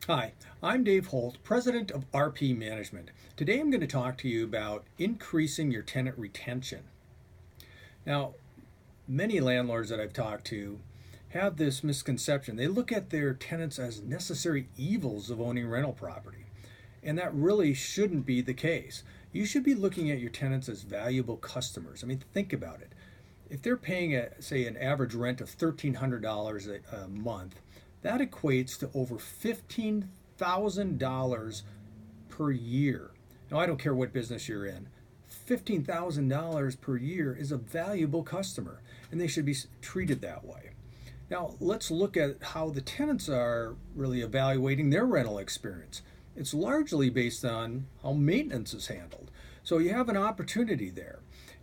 Hi, I'm Dave Holt, President of RP Management. Today I'm going to talk to you about increasing your tenant retention. Now, many landlords that I've talked to have this misconception. They look at their tenants as necessary evils of owning rental property, and that really shouldn't be the case. You should be looking at your tenants as valuable customers. I mean, think about it. If they're paying, say, an average rent of $1,300 a month, that equates to over $15,000 per year. Now, I don't care what business you're in. $15,000 per year is a valuable customer, and they should be treated that way. Now, let's look at how the tenants are really evaluating their rental experience. It's largely based on how maintenance is handled. So you have an opportunity there.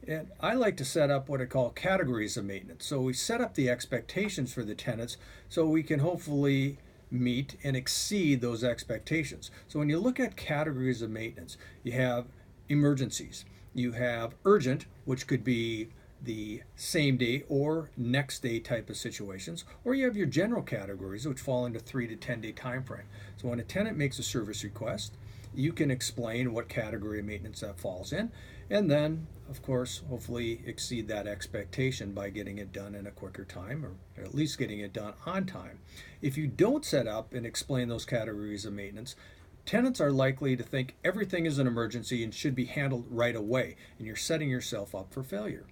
And I like to set up what I call categories of maintenance. So we set up the expectations for the tenants so we can hopefully meet and exceed those expectations. So when you look at categories of maintenance, you have emergencies, you have urgent, which could be the same day or next day type of situations, or you have your general categories, which fall into 3 to 10 day time frame. So when a tenant makes a service request, you can explain what category of maintenance that falls in, and then of course hopefully exceed that expectation by getting it done in a quicker time, or at least getting it done on time. If you don't set up and explain those categories of maintenance, tenants are likely to think everything is an emergency and should be handled right away, and you're setting yourself up for failure.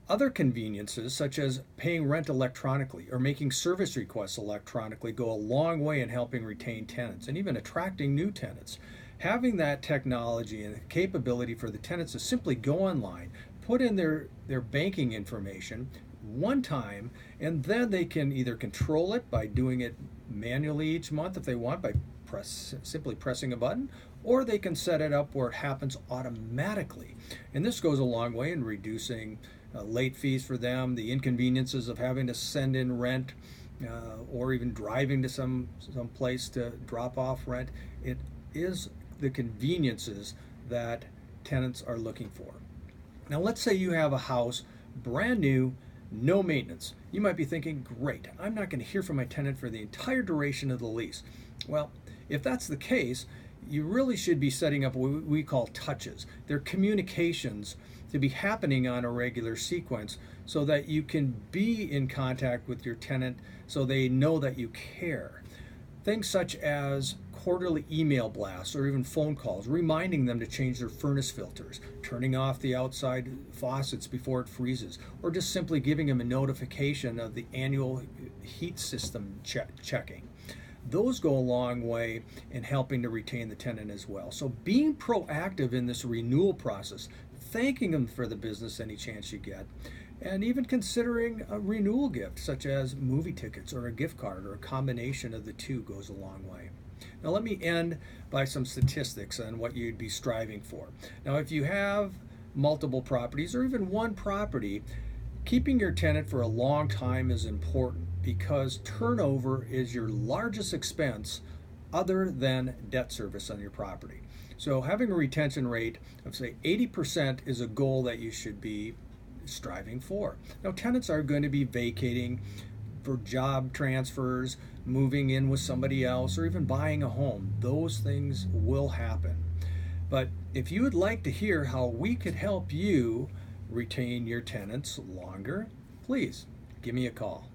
Other conveniences, such as paying rent electronically or making service requests electronically, go a long way in helping retain tenants and even attracting new tenants. Having that technology and the capability for the tenants to simply go online, put in their banking information one time, and then they can either control it by doing it manually each month if they want by simply pressing a button, or they can set it up where it happens automatically. And this goes a long way in reducing late fees for them, the inconveniences of having to send in rent, or even driving to some place to drop off rent. It is the conveniences that tenants are looking for. Now, let's say you have a house brand new, no maintenance. You might be thinking, great, I'm not going to hear from my tenant for the entire duration of the lease. Well, if that's the case, you really should be setting up what we call touches. They're communications to be happening on a regular sequence so that you can be in contact with your tenant so they know that you care. Things such as quarterly email blasts or even phone calls reminding them to change their furnace filters, turning off the outside faucets before it freezes, or just simply giving them a notification of the annual heat system checking. Those go a long way in helping to retain the tenant as well. So being proactive in this renewal process, thanking them for the business any chance you get, and even considering a renewal gift such as movie tickets or a gift card or a combination of the two goes a long way. Now let me end by some statistics on what you'd be striving for. Now if you have multiple properties or even one property, keeping your tenant for a long time is important because turnover is your largest expense other than debt service on your property. So having a retention rate of say 80% is a goal that you should be striving for. Now tenants are going to be vacating for job transfers, moving in with somebody else, or even buying a home. Those things will happen. But if you would like to hear how we could help you retain your tenants longer, please give me a call.